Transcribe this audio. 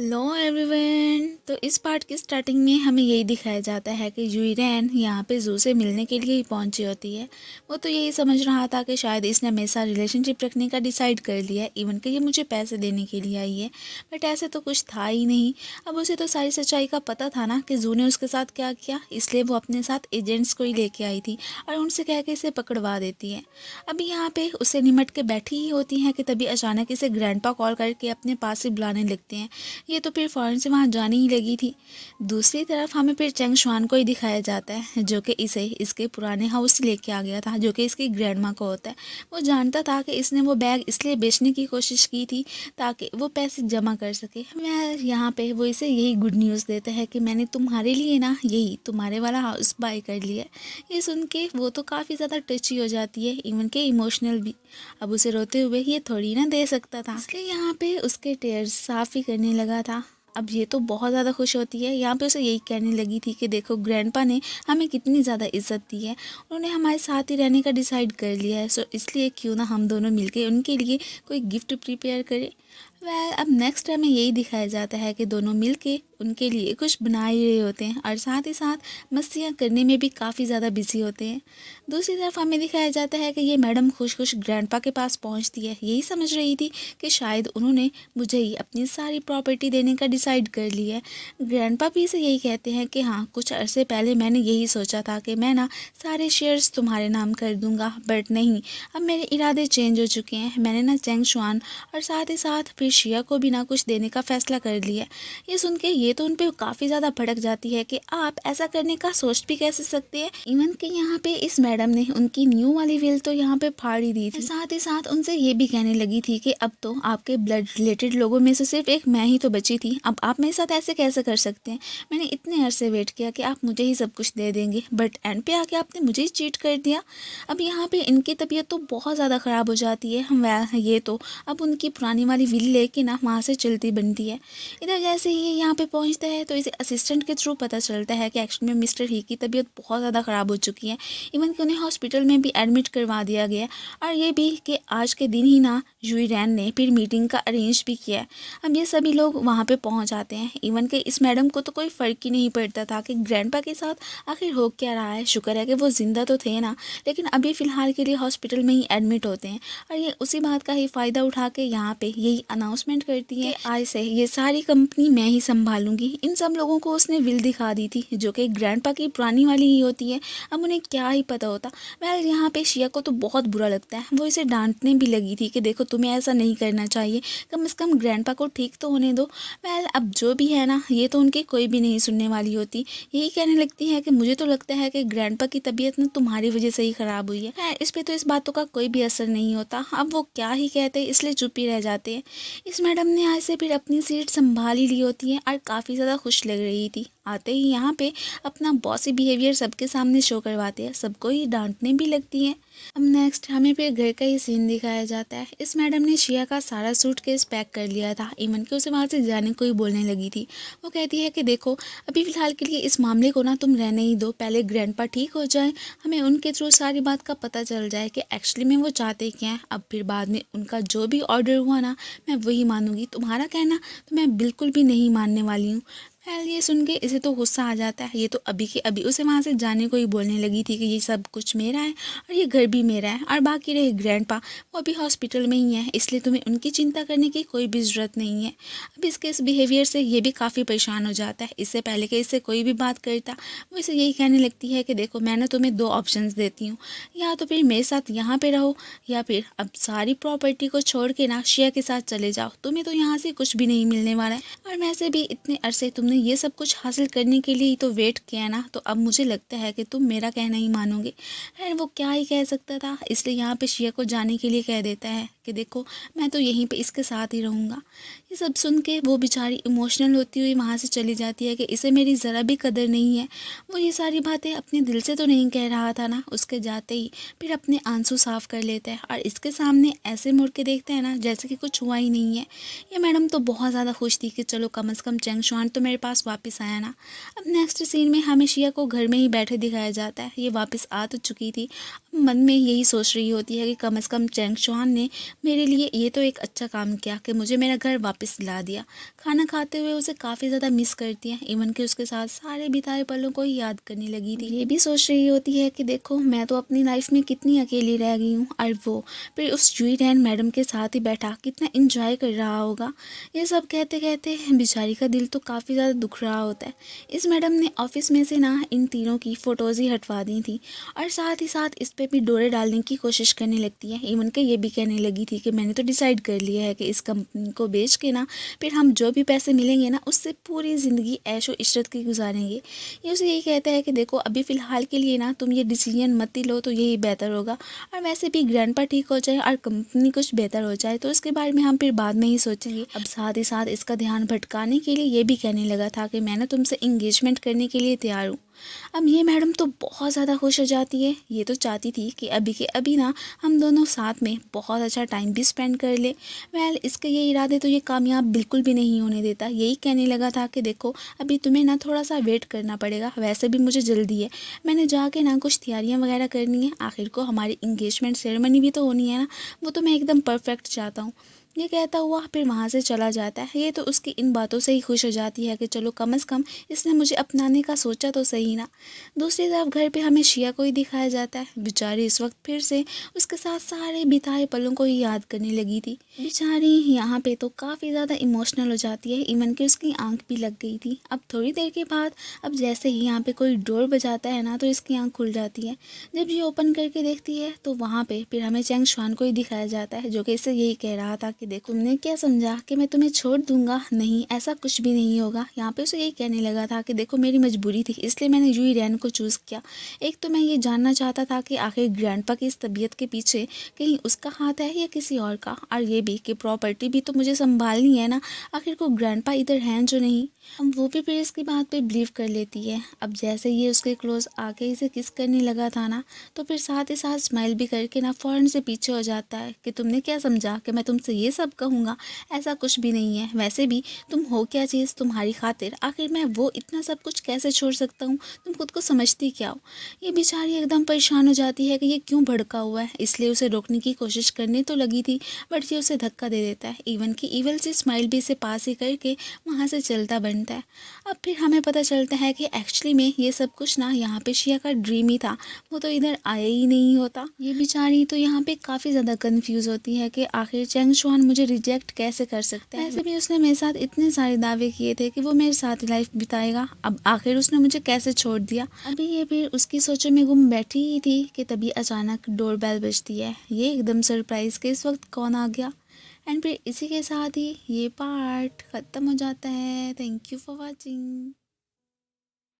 Hello everyone. तो इस part की स्टार्टिंग में हमें यही दिखाया जाता है कि यूरेन यहाँ पे जू से मिलने के लिए ही पहुँची होती है। वो तो यही समझ रहा था कि शायद इसने मेरे साथ रिलेशनशिप रखने का डिसाइड कर लिया है, इवन कि ये मुझे पैसे देने के लिए आई है। बट ऐसे तो कुछ था ही नहीं। अब उसे तो सारी सच्चाई का पता था ना कि जू ने उसके साथ क्या किया, इसलिए वो अपने साथ एजेंट्स को ही लेके आई थी और उनसे कह के इसे पकड़वा देती है। अभी यहाँ पे उसे निमट के बैठी ही होती हैं कि तभी अचानक इसे ग्रैंडपा कॉल करके अपने पास से बुलाने लगते हैं। ये तो फिर फ़ौरन से वहाँ जाने ही लगी थी। दूसरी तरफ हमें फिर चेंग शुआन को ही दिखाया जाता है, जो कि इसे इसके पुराने हाउस से लेके आ गया था, जो कि इसकी ग्रैंडमा को होता है। वो जानता था कि इसने वो बैग इसलिए बेचने की कोशिश की थी ताकि वो पैसे जमा कर सके। मैं यहाँ पे वो इसे यही गुड न्यूज़ देता है कि मैंने तुम्हारे लिए ना यही तुम्हारे वाला हाउस बाय कर लिया है। ये सुन के वो तो काफ़ी ज़्यादा टची हो जाती है, इवन के इमोशनल भी। अब उसे रोते हुए ये थोड़ी ना दे सकता था, इसलिए यहाँ पे उसके टेयर्स साफ़ ही करने लगा था। अब ये तो बहुत ज़्यादा खुश होती है। यहाँ पे उसे यही कहने लगी थी कि देखो ग्रैंडपा ने हमें कितनी ज़्यादा इज्जत दी है, उन्होंने हमारे साथ ही रहने का डिसाइड कर लिया है। सो इसलिए क्यों ना हम दोनों मिलके उनके लिए कोई गिफ्ट प्रिपेयर करें। अब नेक्स्ट टाइम में यही दिखाया जाता है कि दोनों मिलके उनके लिए कुछ बना ही रहे होते हैं और साथ ही साथ मस्तियाँ करने में भी काफ़ी ज़्यादा बिजी होते हैं। दूसरी तरफ हमें दिखाया जाता है कि ये मैडम खुश खुश ग्रैंडपा के पास पहुंचती है। यही समझ रही थी कि शायद उन्होंने मुझे ही अपनी सारी प्रॉपर्टी देने का डिसाइड कर लिया है। ग्रैंडपा भी इसे यही कहते हैं कि हाँ, कुछ अरसे पहले मैंने यही सोचा था कि मैं ना सारे शेयर्स तुम्हारे नाम कर दूंगा, बट नहीं, अब मेरे इरादे चेंज हो चुके हैं। मैंने ना चेंग शुआन और साथ ही साथ फिर शिया को भी ना कुछ देने का फैसला कर लिया। ये सुन के ये तो उन पे काफ़ी ज़्यादा भड़क जाती है कि आप ऐसा करने का सोच भी कैसे सकते हैं। इवन कि यहाँ पे इस मैडम ने उनकी न्यू वाली विल तो यहाँ पे फाड़ ही दी थी। साथ ही साथ उनसे ये भी कहने लगी थी कि अब तो आपके ब्लड रिलेटेड लोगों में से सिर्फ एक मैं ही तो बची थी, अब आप मेरे साथ ऐसे कैसे कर सकते हैं। मैंने इतने अरसे वेट किया कि आप मुझे ही सब कुछ दे देंगे, बट एंड पे आके आपने मुझे ही चीट कर दिया। अब यहाँ पे इनकी तबीयत तो बहुत ज़्यादा ख़राब हो जाती है। ये तो अब उनकी पुरानी वाली विल लेके ना वहाँ से चलती बनती है। इधर जैसे ही यहाँ पे पहुँचता है तो इसे असिस्टेंट के थ्रू पता चलता है कि एक्चुअली में मिस्टर ही की तबीयत बहुत ज़्यादा ख़राब हो चुकी है। इवन कि उन्हें हॉस्पिटल में भी एडमिट करवा दिया गया है और ये भी कि आज के दिन ही ना यूरेन ने फिर मीटिंग का अरेंज भी किया है। अब ये सभी लोग वहाँ पे पहुँच जाते हैं। इवन कि इस मैडम को तो कोई फ़र्क ही नहीं पड़ता था कि ग्रैंडपा के साथ आखिर हो क्या रहा है। शुक्र है कि वो ज़िंदा तो थे ना, लेकिन अभी फ़िलहाल के लिए हॉस्पिटल में ही एडमिट होते हैं। और ये उसी बात का ही फ़ायदा उठा के यहाँ पे यही अनाउंसमेंट करती है कि आज से ये सारी कंपनी मैं ही संभालूंगी। इन सब लोगों को उसने विल दिखा दी थी, जो कि ग्रैंडपा की पुरानी वाली ही होती है। अब उन्हें क्या ही पता होता। वेल यहाँ पे शिया को तो बहुत बुरा लगता है। वो इसे डांटने भी लगी थी कि देखो तुम्हें ऐसा नहीं करना चाहिए, कम से कम ग्रैंडपा को ठीक तो होने दो। वेल अब जो भी है ना, ये तो उनकी कोई भी नहीं सुनने वाली होती। यही कहने लगती है कि मुझे तो लगता है कि ग्रैंडपा की तबीयत ना तुम्हारी वजह से ही ख़राब हुई है। खैर इस पर तो इस बातों का कोई भी असर नहीं होता। अब वो क्या ही कहते, इसलिए चुप ही रह जाते हैं। इस मैडम ने आज से फिर अपनी सीट संभाल ही ली होती है और काफ़ी ज़्यादा खुश लग रही थी। आते ही यहाँ पे अपना बॉसी बिहेवियर सबके सामने शो करवाते हैं, सबको ही डांटने भी लगती हैं। अब नेक्स्ट हमें फिर घर का ही सीन दिखाया जाता है। इस मैडम ने शिया का सारा सूटकेस पैक कर लिया था, इवन कि उसे वहाँ से जाने को ही बोलने लगी थी। वो कहती है कि देखो अभी फ़िलहाल के लिए इस मामले को ना तुम रहने ही दो, पहले ग्रैंडपा ठीक हो जाए, हमें उनके थ्रू सारी बात का पता चल जाए कि एक्चुअली में वो चाहते क्या हैं। अब फिर बाद में उनका जो भी ऑर्डर हुआ ना, मैं वही मानूंगी, तुम्हारा कहना तो मैं बिल्कुल भी नहीं मानने वाली हूँ। खैर ये सुन के इसे तो गुस्सा आ जाता है। ये तो अभी के अभी उसे वहाँ से जाने को ही बोलने लगी थी कि ये सब कुछ मेरा है और ये घर भी मेरा है, और बाकी रहे ग्रैंडपा, वो अभी हॉस्पिटल में ही है, इसलिए तुम्हें उनकी चिंता करने की कोई भी ज़रूरत नहीं है। अब इसके इस बिहेवियर से ये भी काफ़ी परेशान हो जाता है। इससे पहले कि इससे कोई भी बात करता, वो इसे यही कहने लगती है कि देखो मैं ना तुम्हें दो ऑप्शंस देती हूँ, या तो फिर मेरे साथ यहाँ पे रहो, या फिर अब सारी प्रॉपर्टी को छोड़ के ना शिया के साथ चले जाओ। तुम्हें तो यहाँ से कुछ भी नहीं मिलने वाला है, और वैसे भी इतने अरसे तुमने ये सब कुछ हासिल करने के लिए ही तो वेट किया ना, तो अब मुझे लगता है कि तुम मेरा कहना ही मानोगे। खैर वो क्या ही कह सकता था, इसलिए यहाँ पे शिया को जाने के लिए कह देता है कि देखो मैं तो यहीं पे इसके साथ ही रहूँगा। ये सब सुन के वो बेचारी इमोशनल होती हुई वहाँ से चली जाती है कि इसे मेरी ज़रा भी कदर नहीं है। वो ये सारी बातें अपने दिल से तो नहीं कह रहा था ना, उसके जाते ही फिर अपने आंसू साफ कर लेता है और इसके सामने ऐसे मुड़ के देखता है ना जैसे कि कुछ हुआ ही नहीं है। ये मैडम तो बहुत ज़्यादा खुश थी कि चलो कम से कम चेंग शुआन तो मेरे पास वापस आया ना। अब नेक्स्ट सीन में हमें शिया को घर में ही बैठे दिखाया जाता है। ये वापस आ तो चुकी थी, मन में यही सोच रही होती है कि कम से कम चेंग शुआन ने मेरे लिए ये तो एक अच्छा काम किया कि मुझे मेरा घर वापस वापस ला दिया। खाना खाते हुए उसे काफ़ी ज़्यादा मिस करती है, इवन कि उसके साथ सारे बिताए पलों को याद करने लगी थी। ये भी सोच रही होती है कि देखो मैं तो अपनी लाइफ में कितनी अकेली रह गई हूँ, और वो फिर उस जुई रैन मैडम के साथ ही बैठा कितना इंजॉय कर रहा होगा। ये सब कहते कहते बेचारी का दिल तो काफ़ी ज़्यादा दुख रहा होता है। इस मैडम ने ऑफिस में से ना इन तीनों की फ़ोटोज़ ही हटवा दी थी, और साथ ही साथ इस पे भी डोरे डालने की कोशिश करने लगती है। इवन के ये भी कहने लगी थी कि मैंने तो डिसाइड कर लिया है कि इस कंपनी को बेच के ना फिर हम जो भी पैसे मिलेंगे ना उससे पूरी ज़िंदगी ऐशो इशरत की गुजारेंगे। ये उसे यही कहता है कि देखो अभी फ़िलहाल के लिए ना तुम ये डिसीजन मत ही लो, तो यही बेहतर होगा, और वैसे भी ग्रैंडपा ठीक हो जाए और कंपनी कुछ बेहतर हो जाए तो इसके बारे में हम फिर बाद में ही सोचेंगे। अब साथ ही साथ इसका ध्यान भटकाने के लिए ये भी कहने लगा था कि मैंने तुमसे इंगेजमेंट करने के लिए तैयार हूँ। अब ये मैडम तो बहुत ज़्यादा खुश हो जाती है। ये तो चाहती थी कि अभी के अभी ना हम दोनों साथ में बहुत अच्छा टाइम भी स्पेंड कर ले। वेल इसके ये इरादे तो ये कामयाब बिल्कुल भी नहीं होने देता। यही कहने लगा था कि देखो अभी तुम्हें ना थोड़ा सा वेट करना पड़ेगा, वैसे भी मुझे जल्दी है, मैंने जाके ना कुछ तैयारियाँ वगैरह करनी है, आखिर को हमारी इंगेजमेंट सेरेमनी भी तो होनी है ना, वो तो मैं एकदम परफेक्ट चाहता हूँ। ये कहता हुआ फिर वहाँ से चला जाता है। ये तो उसकी इन बातों से ही खुश हो जाती है कि चलो कम से कम इसने मुझे अपनाने का सोचा तो सही ना। दूसरी तरफ घर पे हमें शिया को ही दिखाया जाता है। बेचारी इस वक्त फिर से उसके साथ सारे बिताए पलों को ही याद करने लगी थी। बेचारी यहाँ पे तो काफ़ी ज़्यादा इमोशनल हो जाती है, इवन कि उसकी आंख भी लग गई थी। अब थोड़ी देर के बाद अब जैसे ही यहाँ पे कोई डोर बजाता है ना तो इसकी आंख खुल जाती है। जब ये ओपन करके देखती है तो वहाँ पे फिर हमें चैंग शुआन को ही दिखाया जाता है, जो कि इससे यही कह रहा था कि देखो तुमने क्या समझा कि मैं तुम्हें छोड़ दूंगा, नहीं ऐसा कुछ भी नहीं होगा। यहाँ पे उसे यही कहने लगा था कि देखो मेरी मजबूरी थी इसलिए मैंने यूई रैन को चूज़ किया। एक तो मैं ये जानना चाहता था कि आखिर ग्रैंडपा की इस तबीयत के पीछे कहीं उसका हाथ है या किसी और का, और ये भी कि प्रॉपर्टी भी तो मुझे संभालनी है ना, आखिर को ग्रैंडपा इधर हैं जो नहीं। अब वो भी फिर इसकी बात पे बिलीव कर लेती है। अब जैसे ये उसके क्लोज आके इसे किस करने लगा था ना तो फिर साथ ही साथ स्माइल भी करके ना फ़ौरन से पीछे हो जाता है कि तुमने क्या समझा कि मैं तुमसे ये सब कहूँगा, ऐसा कुछ भी नहीं है, वैसे भी तुम हो क्या चीज़ तुम्हारी खातिर, आखिर मैं वो इतना सब कुछ कैसे छोड़ सकता हूँ, तुम खुद को समझती क्या हो। ये बेचारी एकदम परेशान हो जाती है कि ये क्यों भड़का हुआ है, इसलिए उसे रोकने की कोशिश करने तो लगी थी बट ये उसे धक्का दे देता है। इवन की ईवल से स्माइल भी इसे पास ही करके वहाँ से चलता बनता है। अब फिर हमें पता चलता है कि एक्चुअली में ये सब कुछ ना यहाँ पे शिया का ड्रीम ही था, वो तो इधर आया ही नहीं होता। ये बेचारी तो यहाँ पे काफ़ी ज़्यादा कंफ्यूज होती है कि आखिर चैंग शुआन मुझे रिजेक्ट कैसे कर सकता है। ऐसे भी उसने मेरे साथ इतने सारे दावे किए थे कि वो मेरे साथ लाइफ बिताएगा, अब आखिर उसने मुझे कैसे छोड़ दिया। अभी ये फिर उसकी सोचों में गुम बैठी ही थी कि तभी अचानक डोरबेल बजती है। ये एकदम सरप्राइज के इस वक्त कौन आ गया। एंड फिर इसी के साथ ही ये पार्ट ख़त्म हो जाता है। Thank you for watching.